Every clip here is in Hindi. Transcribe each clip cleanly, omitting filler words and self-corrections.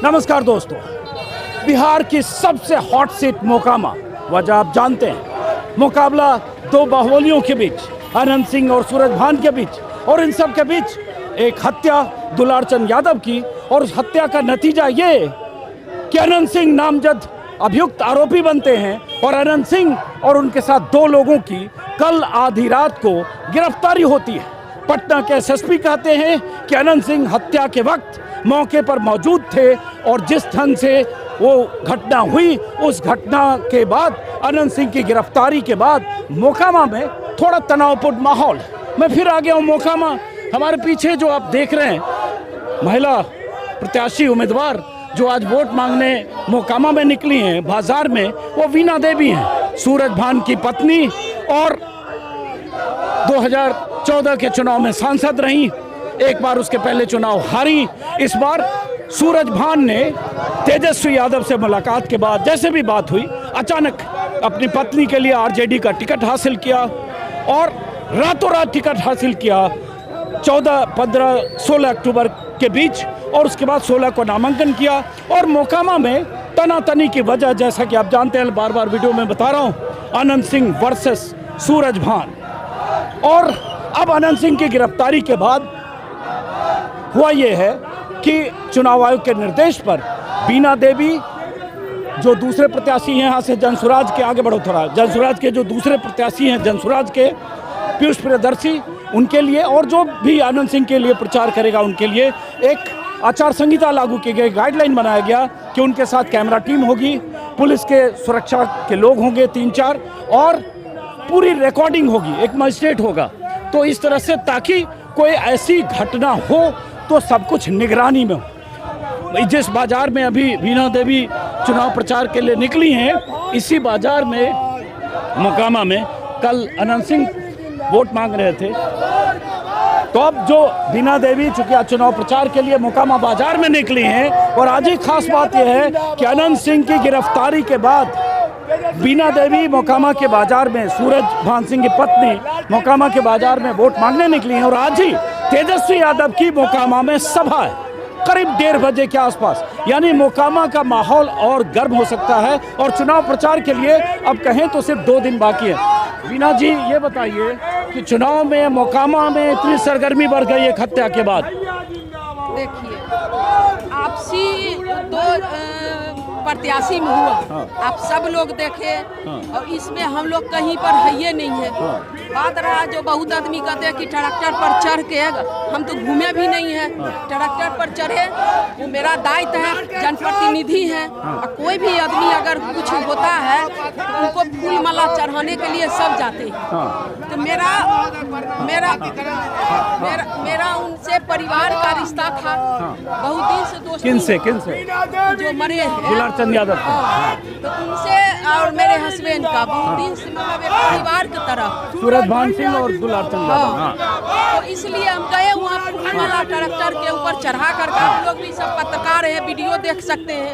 नमस्कार दोस्तों, बिहार की सबसे हॉट सीट मोकामा, वजह आप जानते हैं। मुकाबला दो बाहुबलियों के बीच, अनंत सिंह और सूरज भान के बीच, और इन सब के बीच एक हत्या दुलारचंद यादव की। और उस हत्या का नतीजा ये कि अनंत सिंह नामजद अभियुक्त आरोपी बनते हैं और अनंत सिंह और उनके साथ दो लोगों की कल आधी रात को गिरफ्तारी होती है। पटना के एसएसपी कहते हैं कि अनंत सिंह हत्या के वक्त मौके पर मौजूद थे और जिस ढंग से वो घटना हुई, उस घटना के बाद अनंत सिंह की गिरफ्तारी के बाद मोकामा में थोड़ा तनावपूर्ण माहौल। मैं फिर आ गया हूँ मोकामा। हमारे पीछे जो आप देख रहे हैं महिला प्रत्याशी उम्मीदवार जो आज वोट मांगने मोकामा में निकली हैं बाजार में, वो वीणा देवी हैं, सूरज भान की पत्नी, और 2014 के चुनाव में सांसद रहीं। एक बार उसके पहले चुनाव हारी। इस बार सूरज भान ने तेजस्वी यादव से मुलाकात के बाद जैसे भी बात हुई, अचानक अपनी पत्नी के लिए आरजेडी का टिकट हासिल किया और रातों रात टिकट हासिल किया 14, 15, 16 अक्टूबर के बीच, और उसके बाद 16 को नामांकन किया। और मोकामा में तनातनी की वजह, जैसा कि आप जानते हैं, बार बार वीडियो में बता रहा हूँ, अनंत सिंह वर्सेस सूरज भान। और अब अनंत सिंह की गिरफ्तारी के बाद हुआ ये है कि चुनाव आयोग के निर्देश पर वीणा देवी जो दूसरे प्रत्याशी हैं, यहाँ से जनसुराज के, आगे बढ़ो थोड़ा, जनसुराज के जो दूसरे प्रत्याशी हैं जनसुराज के पीयूष प्रियदर्शी, उनके लिए और जो भी आनंद सिंह के लिए प्रचार करेगा उनके लिए एक आचार संहिता लागू की गई, गाइडलाइन बनाया गया कि उनके साथ कैमरा टीम होगी, पुलिस के सुरक्षा के लोग होंगे 3-4, और पूरी रिकॉर्डिंग होगी, एक मजिस्ट्रेट होगा। तो इस तरह से ताकि कोई ऐसी घटना हो तो सब कुछ निगरानी में हो। जिस बाजार में अभी वीणा देवी चुनाव प्रचार के लिए निकली हैं, इसी बाजार में मोकामा में कल अनंत सिंह वोट मांग रहे थे। तो अब जो वीणा देवी चूंकि आज चुनाव प्रचार के लिए मोकामा बाजार में निकली हैं, और आज ही खास बात यह है कि अनंत सिंह की गिरफ्तारी के बाद वीणा देवी मोकामा के बाजार में, सूरज भान सिंह की पत्नी मोकामा के बाजार में वोट मांगने निकली हैं। और आज ही तेजस्वी यादव की मोकामा में सभा है करीब 1:30 बजे के आसपास, यानी मोकामा का माहौल और गर्म हो सकता है। और चुनाव प्रचार के लिए अब कहें तो सिर्फ 2 दिन बाकी है। वीणा जी, ये बताइए कि चुनाव में मोकामा में इतनी सरगर्मी बढ़ गई एक हत्या के बाद। देखिए, आपसी दो प्रत्याशी में हुआ, हाँ। आप सब लोग देखे, हाँ। और इसमें हम लोग कहीं पर है ये नहीं है। हाँ। बात रहा जो बहुत आदमी कहते हैं कि ट्रैक्टर पर चढ़ के, हम तो घूमे भी नहीं है। ट्रैक्टर पर चढ़े, वो मेरा दायित्व है, जनप्रतिनिधि है, और कोई भी आदमी अगर कुछ होता है तो उनको फूल माला चढ़ाने के लिए सब जाते हैं। तो मेरा उनसे परिवार का रिश्ता था, बहुत दिन से दोस्ती। किनसे जो मरे हैं दुलारचंद यादव। हाँ, तो उनसे और मेरे हस्बैंड का बहुत दिन से, मतलब एक परिवार की तरह, सूरज भान सिंह और दुलारचंद यादव। हाँ। तो इसलिए हम गए वहाँ फूलमाला ट्रैक्टर के ऊपर चढ़ा करके, आप लोग भी सब पत्रकार है, वीडियो देख सकते हैं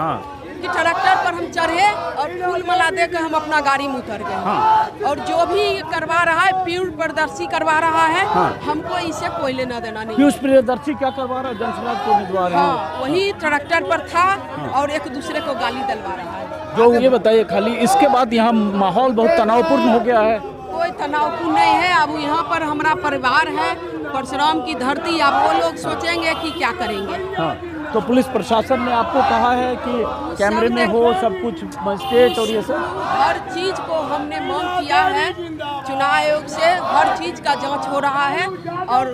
कि ट्रैक्टर पर हम चढ़े और फूलमाला देकर हम अपना गाड़ी में उतर गए। और जो भी करवा रहा है, पीयूष प्रियदर्शी करवा रहा है, हमको इससे कोई लेना देना नहीं। पीयूष प्रियदर्शी क्या करवा रहा है? जनसुराज के उम्मीदवार हैं। हाँ, वही ट्रैक्टर पर था और एक दूसरे को गाली डलवा रहा है। जो ये बताइए, खाली इसके बाद यहाँ माहौल बहुत तनावपूर्ण हो गया है। कोई तनावपूर्ण नहीं है। अब यहाँ पर हमारा परिवार है, परशुराम की धरती। अब वो लोग सोचेंगे कि क्या करेंगे। हाँ, तो पुलिस प्रशासन ने आपको कहा है कि कैमरे में हो सब कुछ, मजिस्ट्रेट और ये सब हर चीज को हमने मांग किया है चुनाव आयोग से। हर चीज का जांच हो रहा है, और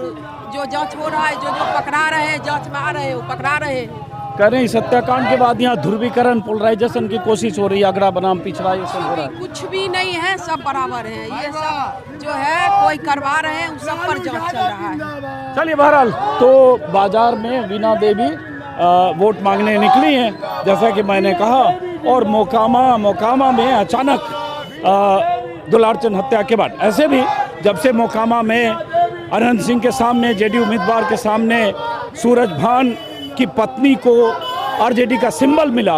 जो जांच हो रहा है, जो पकड़ा रहे हैं, जांच में आ रहे हैं, वो पकड़ा रहे हैं। कह रहे हैं इस हत्याकांड के बाद यहाँ ध्रुवीकरण, पोलराइजेशन की कोशिश हो रही है, अगड़ा बनाम पिछड़ा, ये सब हो रहा है। कुछ भी नहीं है, सब बराबर है। ये सब जो है कोई करवा रहे हैं, उस सब पर जांच चल रहा है। चलिए, बहरहाल तो बाजार में वीणा देवी वोट मांगने निकली हैं, जैसा कि मैंने कहा। और मोकामा में अचानक दुलारचंद हत्या के बाद, ऐसे भी जब से मोकामा में अनंत सिंह के सामने, जेडीयू उम्मीदवार के सामने सूरज भान की पत्नी को आरजेडी का सिंबल मिला,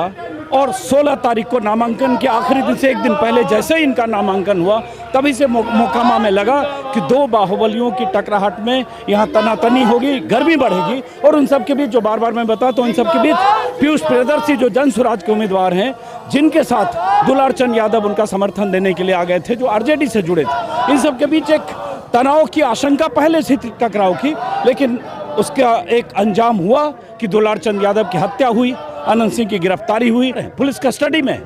और 16 तारीख को नामांकन के आखिरी दिन से एक दिन पहले जैसे ही इनका नामांकन हुआ तभी से मोकामा में लगा कि दो बाहुबलियों की टकराहट में यहाँ तनातनी होगी, गर्मी बढ़ेगी। और उन सब के बीच जो बार बार मैं बताता हूँ, इन सब के बीच पीयूष प्रियदर्शी जो जन स्वराज के उम्मीदवार हैं, जिनके साथ दुलार चंद यादव उनका समर्थन देने के लिए आ गए थे, जो आरजेडी से जुड़े थे, इन सब के बीच एक तनाव की आशंका पहले से टकराव की, लेकिन उसका एक अंजाम हुआ कि दुलार चंद यादव की हत्या हुई, अनंत सिंह की गिरफ्तारी हुई पुलिस कस्टडी में।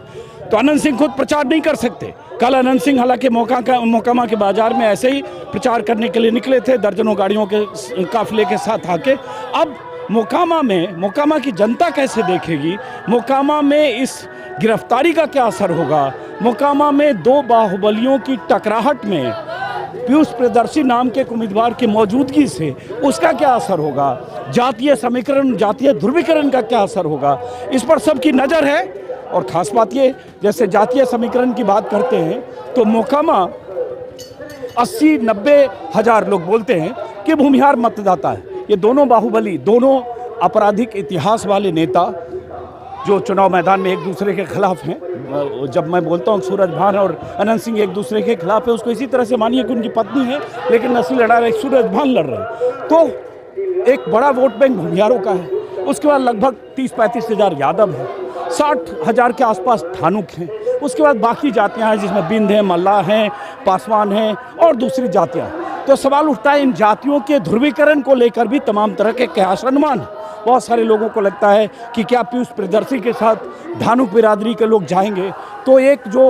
तो अनंत सिंह खुद प्रचार नहीं कर सकते। कल अनंत सिंह हालांकि मोकामा के बाजार में ऐसे ही प्रचार करने के लिए निकले थे, दर्जनों गाड़ियों के काफिले के साथ आके। अब मोकामा की जनता कैसे देखेगी, मोकामा में इस गिरफ्तारी का क्या असर होगा, मोकामा में दो बाहुबलियों की टकराहट में पीयूष प्रियदर्शी नाम के एक उम्मीदवार की मौजूदगी से उसका क्या असर होगा, जातीय समीकरण, जातीय ध्रुवीकरण का क्या असर होगा, इस पर सबकी नज़र है। और ख़ास बात ये, जैसे जातीय समीकरण की बात करते हैं तो मोकामा 80-90 हज़ार लोग बोलते हैं कि भूमिहार मतदाता है। ये दोनों बाहुबली, दोनों आपराधिक इतिहास वाले नेता जो चुनाव मैदान में एक दूसरे के खिलाफ हैं, जब मैं बोलता हूँ सूरज भान और अनंत सिंह एक दूसरे के खिलाफ है, उसको इसी तरह से मानिए कि उनकी पत्नी है, लेकिन नस्ली लड़ाई सूरज भान लड़ रहे हैं। तो एक बड़ा वोट बैंक भूमिहारों का है, उसके बाद लगभग 30-35 हज़ार यादव है, 60 हज़ार के आसपास धानुक हैं, उसके बाद बाकी जातियाँ हैं जिसमें बिंद हैं, मल्लाह हैं, पासवान हैं और दूसरी जातियाँ। तो सवाल उठता है इन जातियों के ध्रुवीकरण को लेकर भी तमाम तरह के कयास अनुमान। बहुत सारे लोगों को लगता है कि क्या पीयूष प्रियदर्शी के साथ धानुक बिरादरी के लोग जाएंगे तो एक जो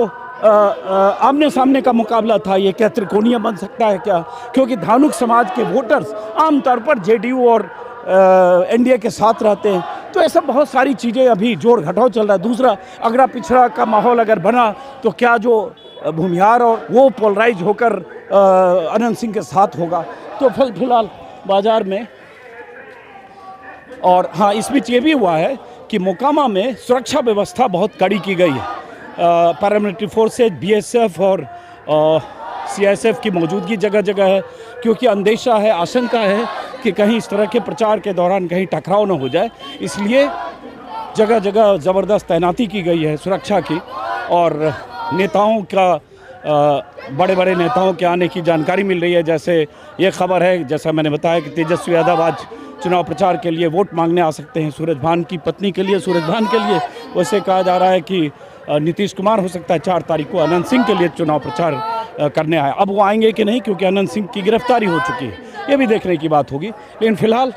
आमने सामने का मुकाबला था ये क्या त्रिकोणीय बन सकता है क्या, क्योंकि धानुक समाज के वोटर्स आमतौर पर जेडीयू और एनडीए के साथ रहते हैं। तो ऐसा बहुत सारी चीज़ें अभी जोड़ घटाव चल रहा है। दूसरा, अगड़ा पिछड़ा का माहौल अगर बना तो क्या जो भूमिहार और वो पोलराइज होकर अनंत सिंह के साथ होगा। तो फिलहाल बाजार में, और हाँ, इस बीच ये भी हुआ है कि मोकामा में सुरक्षा व्यवस्था बहुत कड़ी की गई है। पैरामिलिट्री फोर्सेज, बीएसएफ और सीआईएसएफ की मौजूदगी जगह जगह है, क्योंकि अंदेशा है, आशंका है कि कहीं इस तरह के प्रचार के दौरान कहीं टकराव न हो जाए, इसलिए जगह जगह ज़बरदस्त तैनाती की गई है सुरक्षा की। और नेताओं का, बड़े बड़े नेताओं के आने की जानकारी मिल रही है। जैसे ये खबर है, जैसा मैंने बताया कि तेजस्वी यादव आज चुनाव प्रचार के लिए वोट मांगने आ सकते हैं सूरज भान की पत्नी के लिए, सूरज भान के लिए। वैसे कहा जा रहा है कि नीतीश कुमार हो सकता है 4 तारीख को अनंत सिंह के लिए चुनाव प्रचार करने आए। अब वो आएंगे कि नहीं, क्योंकि अनंत सिंह की गिरफ्तारी हो चुकी है, ये भी देखने की बात होगी। लेकिन फिलहाल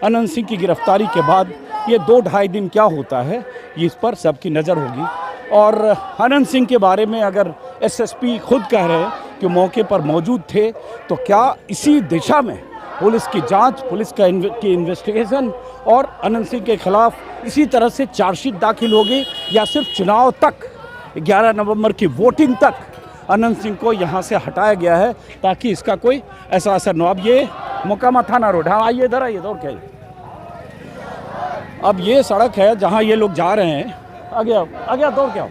अनंत सिंह की गिरफ्तारी के बाद ये 2-2.5 दिन क्या होता है, इस पर सबकी नज़र होगी। और अनंत सिंह के बारे में अगर एसएसपी खुद कह रहे हैं कि मौके पर मौजूद थे, तो क्या इसी दिशा में पुलिस की जांच, पुलिस की इन्वेस्टिगेशन और अनंत सिंह के खिलाफ इसी तरह से चार्जशीट दाखिल होगी, या सिर्फ चुनाव तक 11 नवंबर की वोटिंग तक अनंत सिंह को यहाँ से हटाया गया है ताकि इसका कोई ऐसा असर न हो। अब ये मोकामा थाना रोड, हाँ आइए इधर आइए, दौड़ के आइए। अब ये सड़क है जहाँ ये लोग जा रहे हैं, आ गया दौड़ के आओ।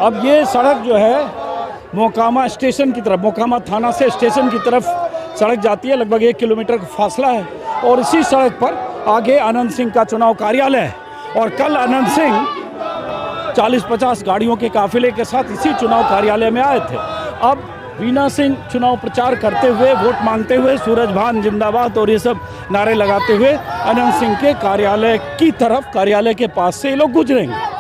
अब ये सड़क जो है मोकामा स्टेशन की तरफ, मोकामा थाना से स्टेशन की तरफ सड़क जाती है, लगभग 1 किलोमीटर का फासला है। और इसी सड़क पर आगे अनंत सिंह का चुनाव कार्यालय है। और कल अनंत सिंह 40-50 गाड़ियों के काफिले के साथ इसी चुनाव कार्यालय में आए थे। अब वीना सिंह चुनाव प्रचार करते हुए, वोट मांगते हुए, सूरज भान जिंदाबाद और ये सब नारे लगाते हुए अनंत सिंह के कार्यालय की तरफ, कार्यालय के पास से ये लोग गुजरेंगे।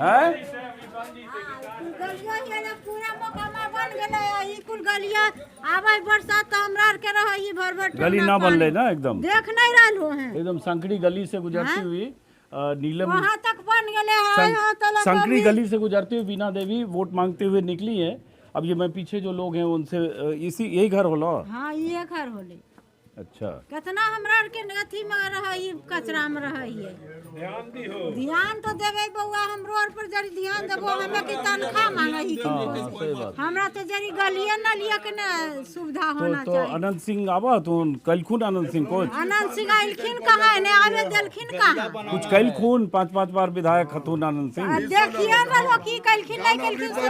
हैं? गलिया ये ना पूरा मकामा बन गेलै ई कुल गलिया आबै बरसात त हमरा आर के रह ई भर भर गली ना बनले ना एकदम देख नहीं रहलो हैं एकदम संकड़ी गली से गुजरती हुई नीलम वहां तक बन गेलै है यहाँ तक संकड़ी गली से गुजरती हुई वीणा देवी वोट मांगते हुए निकली है। अब ये मैं पीछे जो लोग हैं उनसे इसी यही घर होला। हां ये घर होले। अच्छा कितना हमरा आर के अथी में रही कचरा में रही है। ध्यान तो देवे बउआ हमरो आर पर जरी ध्यान देबो हमें की तनखा मांगही सही बात। हमरा तो जरी गलिया नलिया के ना सुविधा होना तो अनंत सिंह आवा तो कलखुन अनंत सिंह को अनंत सिंह आइलखिन कहाँ ने आवे देलखिन कहाँ कुछ कलखुन 5-5 बार विधायक हथुन अनंत सिंह देखिए ना वो की कलखिन नहीं कलखिन से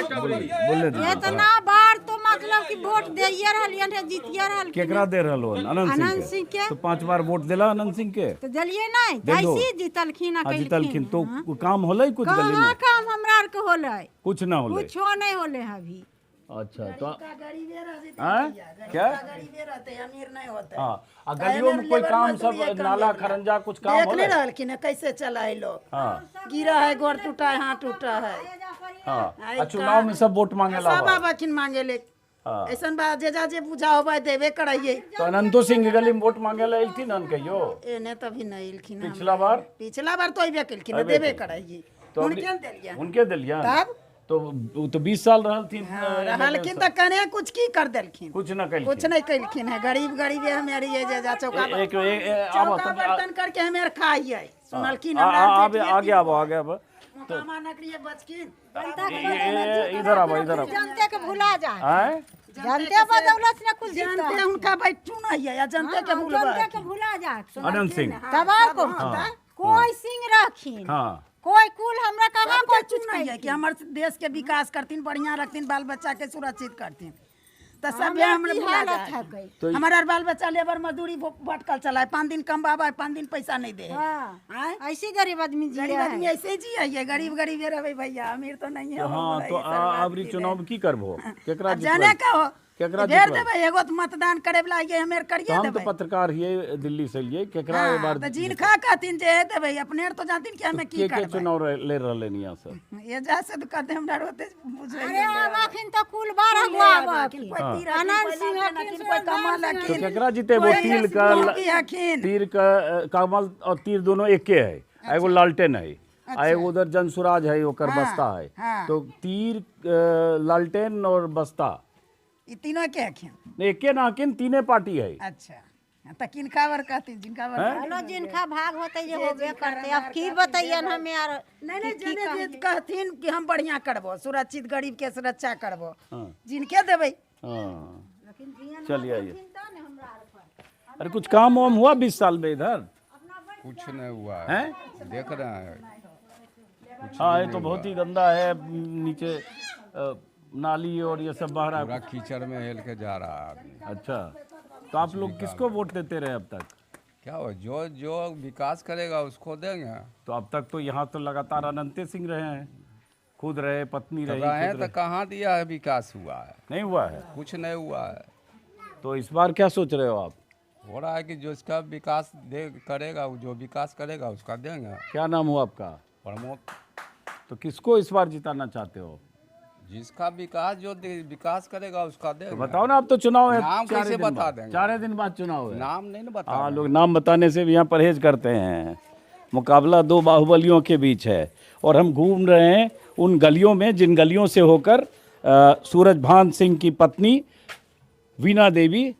तो बोले इतना बार तो मतलब कि वोट देइए रहलियन है जीतिए रहल केकरा दे रहलो अनंत सिंह के तो 5 बार वोट देला अनंत सिंह के तो दिलिए नहीं कैसी जीतलखिन आ जीतलखिन तो काम होले कुछ गली कहाँ काम हमरा आर के होले कुछ ना होले कुछ नहीं होले अभी। अच्छा तो क्या गरीबे रहते अमीर नहीं होते। हाँ गलियों में कोई काम सब नाला खरंजा कुछ काम देख होले नहीं रहलखिन कैसे चलाए लोग। हाँ गिरा है गोड़ टूटा है हाथ टूटा है। हाँ चुनाव में सब वोट मांगेला सब आबखिन मांगे ले ऐसन बात जे बुझा होबा देवे कराइए। तो अनंतो सिंह के गली में वोट मांगेला इलथी नन कहियो एने तभी नहीं इलखिन पिछला बार तो अइबे केलखिन देवे कराइए तो उनके दिलिया तब तो 20 साल रहल थी रहलखिन त कने कुछ की कर देलखिन कुछ न कइल कुछ नहीं कैलखिन है। गरीब हमें ये जा चौका चौका बर्तन करके हमें खाइए सुनलखिन आगे अब तो नकली बचकिन इधर आवा जनते के भुला जाए जनते बदौलत ने कुछ जानते उनका भाई चुना है या जनते के भूलबा जनते के भुला जाए अनंत सिंह तबाह को कोई सिंह रखिन कोई कुल हमरा कहाँ कोई चुना है कि हमारे देश के विकास करतीन बढ़िया रखतीन बाल बच्चा के सुरक्षित करतीन तो सब हमरे हालत है गई। हमारा बाल बच्चा लेबर मजदूरी भटकल चला है 5 दिन कमावा है 5 दिन पैसा नहीं दे है। ऐसे गरीब आदमी ऐसे जी है गरीब रहे भैया अमीर तो नहीं है। हाँ तो अबरी चुनाव की करबो केकरा जाने का हो केकरा भेज देबे एगो तो मतदान करे वाला ये हमेर करिए हम तो पत्रकार हिए दिल्ली से लिए केकरा एक बार तो जिनका कहतीन जे देबे अपने तो जानतीन कि हमें की करबे चुनाव ले रहले निया से ये जा से कहते हम डरते बुझे अरे आखिन तो कुल 12 गो आखिन अनंत सिंह कोई कमल तो केकरा जीते वो तीर का कमल और तीर दोनों एके है एगो लालटेन है एगो उधर जनसुराज है ओकर बस्ता है तो तीर लालटेन और बस्ता ये तीनों के हखिन एके ना हखिन तीने पार्टी है। अच्छा त किनका वर कहती जिनका वर हेलो जिनका भाग होते ये होबे करते अब की बताइए हम यार नहीं जने जे कहथिन कि हम बढ़िया करबो सुरक्षित गरीब के सुरक्षा करबो जिनके देबै। चलिए आइए अरे कुछ काम वाम हुआ 20 साल में इधर कुछ नहीं हुआ है देख रहे हैं। हाँ ये तो बहुत ही गंदा है नीचे नाली और ये सब बाहर पूरा कीचड़ में हेल के जा रहा है आदमी। अच्छा तो आप लोग किसको वोट देते रहे अब तक? क्या हो जो विकास करेगा उसको देंगे। तो अब तक तो यहाँ तो लगातार अनंत सिंह रहे हैं खुद रहे पत्नी रही तो कहाँ दिया है विकास हुआ है नहीं हुआ है कुछ नहीं हुआ है। तो इस बार क्या सोच रहे हो आप? हो रहा है कि जो इसका विकास करेगा जो विकास करेगा उसका देंगे। क्या नाम हुआ आपका? प्रमोद। तो किसको इस बार जिताना चाहते हो? जिसका विकास जो विकास करेगा उसका देंगे। तो बताओ ना अब तो चुनाव है नाम कैसे बता देंगे 4 दिन बाद चुनाव है नाम नहीं ना बता। हाँ लोग नाम बताने से भी यहाँ परहेज करते हैं। मुकाबला 2 बाहुबलियों के बीच है और हम घूम रहे हैं उन गलियों में जिन गलियों से होकर सूरजभान सिंह की पत्नी वीणा देवी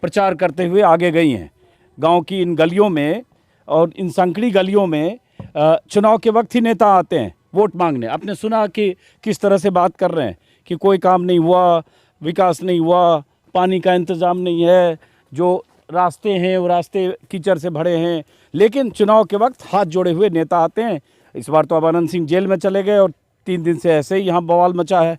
प्रचार करते हुए आगे गई हैं। गांव की इन गलियों में और इन संकड़ी गलियों में चुनाव के वक्त ही नेता आते हैं वोट मांगने। आपने सुना कि किस तरह से बात कर रहे हैं कि कोई काम नहीं हुआ, विकास नहीं हुआ, पानी का इंतज़ाम नहीं है, जो रास्ते हैं वो रास्ते कीचड़ से भरे हैं। लेकिन चुनाव के वक्त हाथ जोड़े हुए नेता आते हैं। इस बार तो अब अनंत सिंह जेल में चले गए और 3 दिन से ऐसे ही यहाँ बवाल मचा है।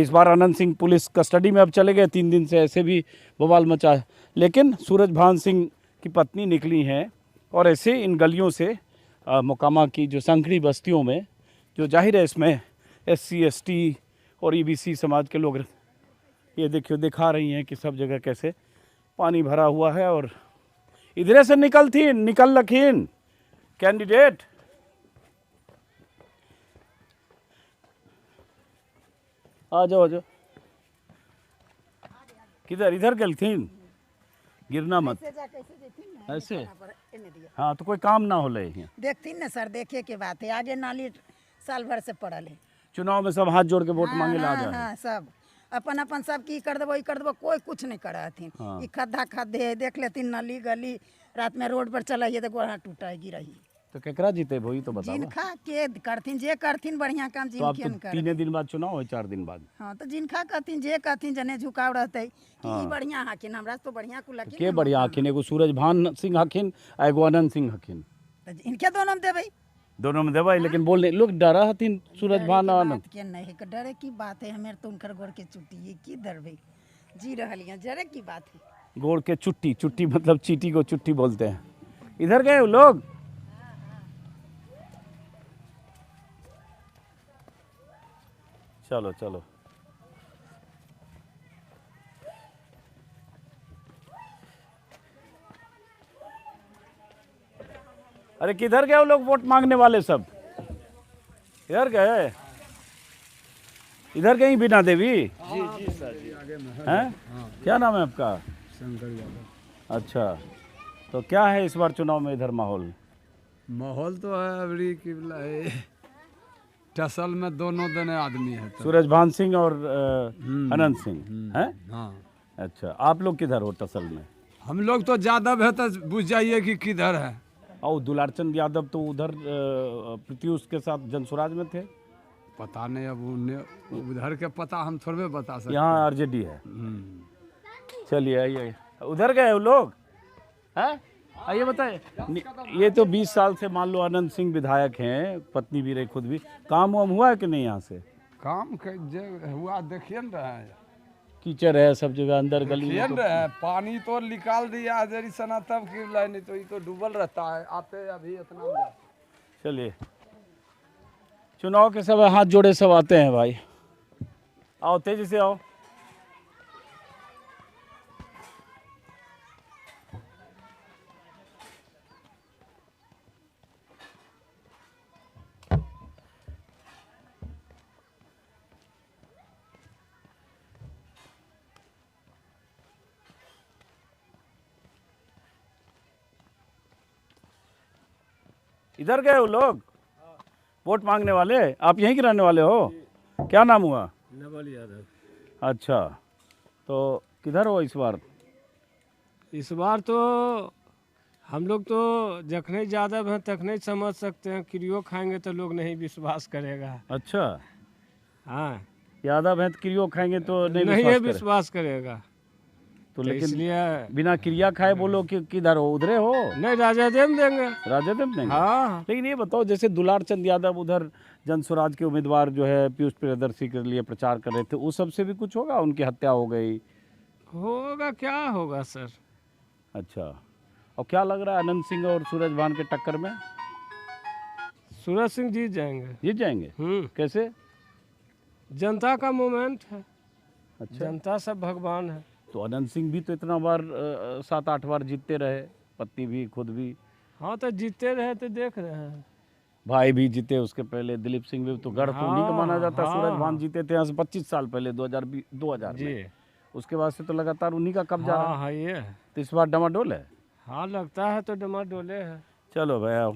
इस बार अनंत सिंह पुलिस कस्टडी में अब चले गए, 3 दिन से ऐसे भी बवाल मचा है। लेकिन सूरजभान सिंह की पत्नी निकली हैं और ऐसे इन गलियों से मोकामा की जो संकड़ी बस्तियों में जो जाहिर है इसमें SC ST और EBC समाज के लोग ये देखियो दिखा रही हैं कि सब जगह कैसे पानी भरा हुआ है। और इधरे से निकल लखीन कैंडिडेट आ जाओ आ जाओ। किधर इधर गल थी, गिरना मत ऐसे। हाँ तो कोई काम ना हो ले यहाँ। देखती न सर, देखे के बात है, आगे नाली साल भर से पड़ल है। चुनाव में सब हाथ जोड़ के वोट मांगे ला हाँ, जा। हाँ, सब अपन अपन सब की कर देबो, ई कर देबो, कोई कुछ नहीं कर हथिन। हाँ। ई खद्दा खद्दे है, देख लेती नली गली, रात में रोड पर चलाइए तो गोड़ा टूटा है गिरही। तो केकरा जीते भई तो बताओ। जिनखा के करथिन, जे करथिन बढ़िया काम तो अब जिनखिन तो कर। 3 दिन बाद चुनाव है, 4 दिन बाद। हाँ तो जिनखा कहथिन, जे कहथिन, जने झुकाव रहते कि ई बढ़िया हकिन, हमरा से तो बढ़िया कुल हकिन। के बढ़िया हखिन, एगो सूरज भान सिंह हखिन आ एगो अनंत सिंह हखिन। तो इनके दोनों में देबै। दोनों में देवा, लेकिन बोलने लोग डरा हथिन सूरज भान और अनंत। के नहीं के डरे की बात है, हमें तो उनकर गोर के चुट्टी ये की डरबै, जी रहलियां, जरे की बात है। गोड़ के चुट्टी, चुट्टी मतलब चीटी को चुट्टी बोलते हैं। इधर गए वो लोग। चलो चलो। अरे किधर गए वो लोग वोट मांगने वाले सब? इधर गए, इधर गई बीना देवी? जी सर जी, आगे में हैं? क्या नाम है आपका? शंकर यादव। अच्छा, तो क्या है इस बार चुनाव में इधर माहौल? माहौल तो है अभी कि टसल में दोनों दने आदमी है तो। सूरज भान सिंह और अनंत सिंह हैं? हाँ, अच्छा, आप लोग किधर हो टसल में? हम लोग तो ज़्यादा बेहतर बुझ जाइए कि किधर है। और दुलारचंद यादव तो उधर प्रत्युष के साथ जनसुराज में थे। पता नहीं, अब उन्हें उधर के पता हम थोड़े बता सकते। यहाँ आरजेडी है। चलिए आइए। उधर गए वो लोग हैं? आइए बताए। ये तो 20 साल से मान लो अनंत सिंह विधायक हैं, पत्नी भी रही, खुद भी। काम वाम हुआ है कि नहीं यहाँ से? काम जे हुआ देखिए न रहा है, कीचड़ है सब जगह, अंदर गली देखिए में न रहा है, पानी तो निकाल दिया जरी सना तब की नहीं तो ये तो डूबल रहता है, आते अभी इतना में जाते। चलिए, चुनाव के समय हाथ जोड़े सब आते हैं भाई। आओ तेजी से आओ। इधर गए वो लोग वोट मांगने वाले। आप यहीं के रहने वाले हो? क्या नाम हुआ? नवल यादव। अच्छा, तो किधर हो इस बार? इस बार तो हम लोग तो जखने यादव हैं तखने समझ सकते हैं, क्रियो खाएंगे तो लोग नहीं विश्वास करेगा। अच्छा, हाँ, यादव हैं तो क्रियो खाएंगे तो नहीं नहीं विश्वास विश्वास करेगा। तो तो लेकिन इसलिए बिना क्रिया खाए बोलो कि किधर हो? उधरे हो? नहीं, राजा देव देंगे। राजद में देंगे? हाँ, लेकिन ये बताओ, जैसे दुलारचंद यादव उधर जनसुराज के उम्मीदवार जो है पीयूष प्रियदर्शी के लिए प्रचार कर रहे थे, उस सब से भी कुछ होगा? उनकी हत्या हो गई। होगा, क्या होगा सर? अच्छा, और क्या लग रहा है अनंत सिंह और सूरज भान के टक्कर में? सूरज सिंह जीत जाएंगे। जीत जाएंगे? कैसे? जनता का मूवमेंट है। अच्छा, जनता सब भगवान है। तो अनंत सिंह भी तो इतना बार 7-8 बार जीतते रहे, पत्नी भी, खुद भी। हाँ, तो जीतते रहे तो देख रहे हैं। भाई भी जीते उसके पहले, दिलीप सिंह भी तो गढ़ तो उन्हीं का माना जाता है। हाँ, सूरज भान जीते थे यहाँ से 25 साल पहले, 2000 जी। में। उसके बाद से तो लगातार उन्हीं का कब्जा रहा। हाँ, ये है। तो इस बार डमाडोल है। हाँ, लगता है तो डमाडोले है। चलो भाई आओ।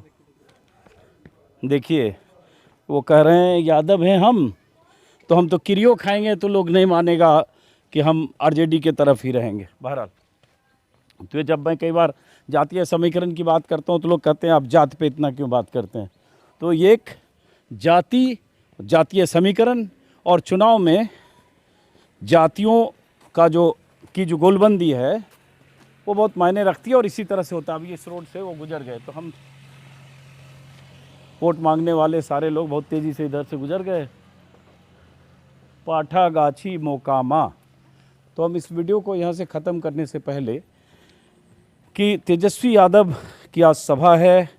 देखिए, वो कह रहे हैं यादव हैं हम, तो हम तो क्रियो खाएंगे तो लोग नहीं मानेगा कि हम आरजेडी के तरफ ही रहेंगे। बहरहाल, तो जब मैं कई बार जातीय समीकरण की बात करता हूँ तो लोग कहते हैं आप जात पे इतना क्यों बात करते हैं? तो ये एक जातीय समीकरण और चुनाव में जातियों का जो गोलबंदी है वो बहुत मायने रखती है, और इसी तरह से होता है। अभी इस रोड से वो गुजर गए तो हम वोट मांगने वाले सारे लोग बहुत तेज़ी से इधर से गुजर गए। पाठागाछी मोकामा। तो हम इस वीडियो को यहाँ से ख़त्म करने से पहले कि तेजस्वी यादव की आज सभा है,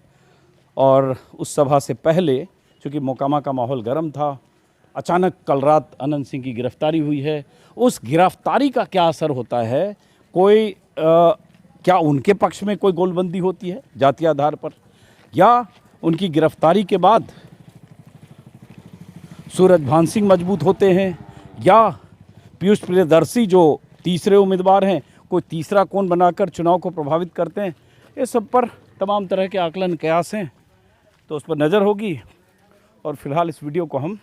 और उस सभा से पहले चूँकि मोकामा का माहौल गर्म था, अचानक कल रात अनंत सिंह की गिरफ्तारी हुई है। उस गिरफ्तारी का क्या असर होता है? कोई क्या उनके पक्ष में कोई गोलबंदी होती है जातीय आधार पर, या उनकी गिरफ्तारी के बाद सूरज भान सिंह मजबूत होते हैं, या पीयूष प्रियदर्शी जो तीसरे उम्मीदवार हैं, कोई तीसरा कौन बनाकर चुनाव को प्रभावित करते हैं, ये सब पर तमाम तरह के आकलन कयास हैं, तो उस पर नज़र होगी। और फिलहाल इस वीडियो को हम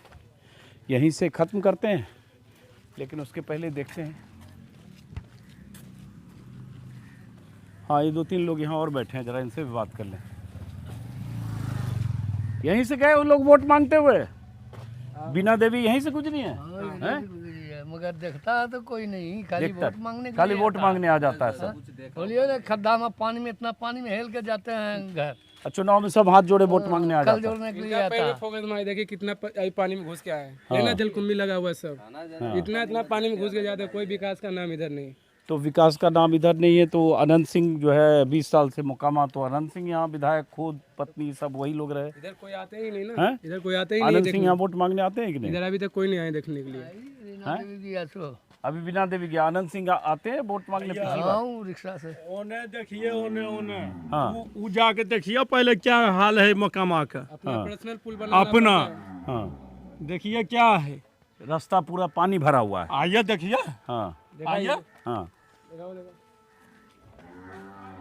यहीं से ख़त्म करते हैं, लेकिन उसके पहले देखते हैं। हाँ, ये 2-3 लोग यहाँ और बैठे हैं, ज़रा इनसे भी बात कर लें। यहीं से गए वो लोग वोट मांगते हुए? बीना देवी यहीं से गुजरी हैं? मगर देखता है तो कोई नहीं, खाली वोट मांगने खाली वोट मांगने आ जाता है सब। बोलिए ना, खड्डा में पानी में इतना पानी में हेल के जाते हैं घर। चुनाव में सब हाथ जोड़े वोट मांगने आ कल जाता है। जोड़ने के लिए आता है। फोकस में देखिए कितना पानी में घुस के आए हैं, लेना जलकुंभी लगा हुआ है सब, इतना पानी में घुस के जाते हैं, कोई विकास का नाम इधर नहीं। तो विकास का नाम इधर नहीं है, तो अनंत सिंह जो है 20 साल से मुकामा, तो अनंत सिंह यहाँ विधायक, खुद पत्नी सब वही लोग रहे। इधर कोई आते ही नहीं ना, इधर कोई आते ही नहीं। अनंत सिंह यहाँ वोट मांगने आते हैं कि नहीं? इधर अभी तक कोई नहीं आए देखने के लिए। अभी बिना देवी गया अनंत सिंह आते हैं वोट मांगने पिछली बार? रिक्शा से ओने देखिए, ओने हाँ। उ जाके देखिए पहले क्या हाल है मकामा का, अपना पर्सनल पुल बना अपना हाँ, देखिए क्या है, रास्ता पूरा पानी भरा हुआ है। आइए देखिए, हाँ आइए, हाँ,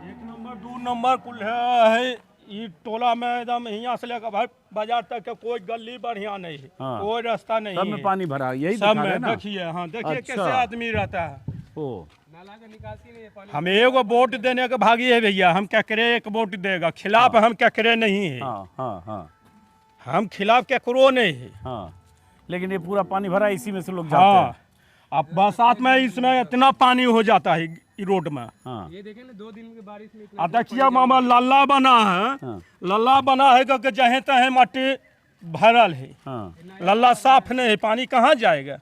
1 नंबर 2 नंबर कुल है। ये टोला में एकदम यहाँ से लेकर भाई बाजार तक के कोई गली बढ़िया नहीं है, हाँ। कोई रास्ता नहीं सब में है, पानी भरा है, यही सब दिखा रहे में हैं ना? देखिए। हाँ देखिए अच्छा। कैसे आदमी रहता है। ओ, नाला का निकासी नहीं है पानी। हम एगो वोट देने के भागी है भैया, हम क्या करे एक वोट देगा, खिलाफ हम क्या करे नहीं है, हाँ हाँ हाँ हम खिलाफ क्या करो नहीं है। हाँ, लेकिन ये पूरा पानी भरा है, इसी में से लोग जाते हाँ, हैं। अब बरसात में इसमें इतना पानी हो जाता है रोड में। हाँ ये देखें ना, 2 दिन की बारिश में इतना अब देखिए मामा, लल्ला बना है, हाँ लल्ला बना है क्योंकि जहे तहे मट्टी भरल है, हाँ। लल्ला साफ नहीं है, पानी कहाँ जाएगा।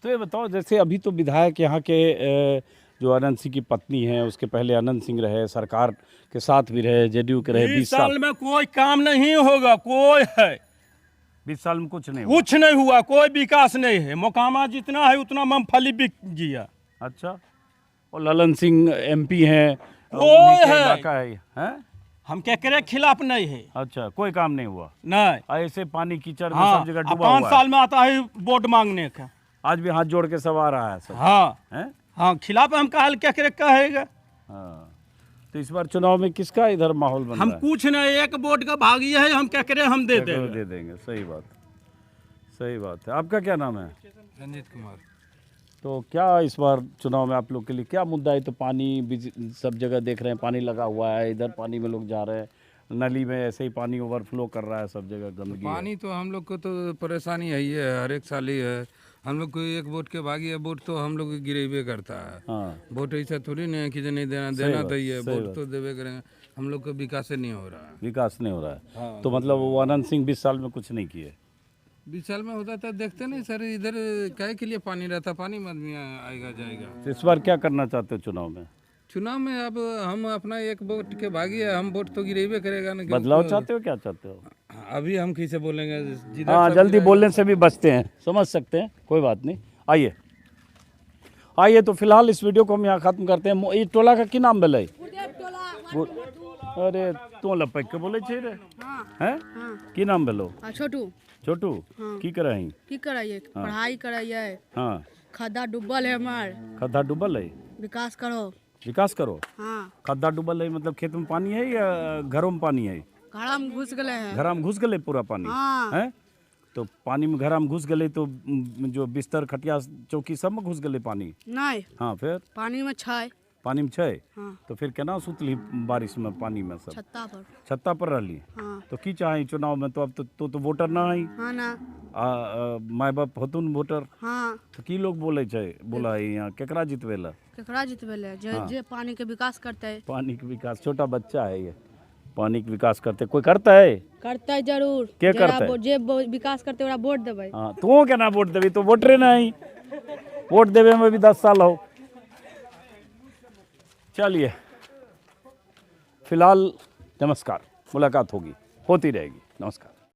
तो ये बताओ, जैसे अभी तो विधायक यहाँ के जो अनंत सिंह की पत्नी है, उसके पहले अनंत सिंह रहे, सरकार के साथ भी रहे, जेडीयू के रहे 20 साल साल में कोई काम नहीं होगा, कोई है 20 साल में कुछ नहीं हुआ। कुछ नहीं हुआ, कोई विकास नहीं है। मोकामा जितना है उतना मूंगफली बिक गया। अच्छा, और ललन सिंह एमपी हैं, वो उन्हीं के है। इलाका है, हैं? हम क्या करे खिलाफ नहीं है, अच्छा, कोई काम नहीं हुआ, नहीं। ऐसे पानी कीचड़ में हाँ, सब जगह अब डूबा 5 हुआ साल है। में आता है वोट मांगने का। आज भी हाथ जोड़ के सब आ रहा है सब, हाँ हैं? हाँ, खिलाफ हम कहा क्या करे कहेगा। हाँ, तो इस बार चुनाव में किसका इधर माहौल बन हम रहा है? कुछ नहीं, एक वोट का भागी है, हम क्या करे हम दे देंगे। दे देंगे, सही बात, सही बात है। आपका क्या नाम है? रंजीत कुमार। तो क्या इस बार चुनाव में आप लोग के लिए क्या मुद्दा है? तो पानी सब जगह देख रहे हैं, पानी लगा हुआ है, इधर पानी में लोग जा रहे हैं, नली में ऐसे ही पानी ओवरफ्लो कर रहा है, सब जगह गंदगी है। पानी तो हम लोग को तो परेशानी है ही है, हर एक साल ही है। हम लोग को एक वोट के भागी है, वोट तो हम लोग गिरेबे करता है। हाँ, वोट ऐसा थोड़ी नहीं है कि जो नहीं देना तो ही है, वोट तो देवे करेंगे। हम लोग का विकास नहीं हो रहा है। विकास नहीं हो रहा है। तो मतलब वो अनंत सिंह 20 साल में कुछ नहीं किए? 20 साल में होता था, देखते नहीं सर, इधर काय के लिए पानी रहता, पानी में आदमी आएगा जाएगा। तो इस बार क्या करना चाहते हो चुनाव में? चुनाव में अब हम अपना एक वोट के भागी है, हम वोट तो गिरेबे करेगा ना। बदलाव चाहते हो, क्या चाहते हो? अभी हम कैसे बोलेंगे, जिधर हाँ, सब जल्दी गिराएगा। बोलने से भी बचते हैं, समझ सकते हैं, कोई बात नहीं। आइए आइए, तो फिलहाल इस वीडियो को हम यहाँ खत्म करते हैं। ये टोला का की नाम भले? अरे तो लपक के बोले छे रे, हैं? की नाम भलो? छोटू छोटू, की कराई? की कराइए, पढ़ाई कराइए, हाँ, खड्डा डूबल है हमार, खड्डा डूबल है, विकास करो। विकास करो। हाँ, खड्डा डूबल है मतलब खेत में पानी है या घरों में पानी है? घड़ा में घुस गए हैं। घरा में घुस गए पूरा पानी, हाँ। हैं? तो पानी में घरा में घुस गए तो जो बिस्तर खटिया चौकी सब में घुस गए पानी? नहीं, हाँ, फिर पानी में छाए, पानी में छे, हाँ। तो फिर केना सुतली बारिश में पानी में सब? छत्ता पर। छत्ता पर रहली। हाँ, तो की चाहे चुनाव में? तो अब तो वोटर ना है, हाँ ना, माय बाप होतुन वोटर, हाँ। तो की लोग बोले छे, बोला है यहाँ केकरा जितवेला? केकरा जितवेले जे पानी के विकास करते है। पानी के विकास, छोटा बच्चा है ये, पानी के विकास करते कोई करता है? करता है जरूर। के करता है? जे विकास करते ओरा वोट देबै। हाँ, तो क्या ना वोट देवी, तो वोटरे नहीं, वोट देवे में भी 10 साल हो। चलिए, फिलहाल नमस्कार, मुलाकात होती रहेगी। नमस्कार।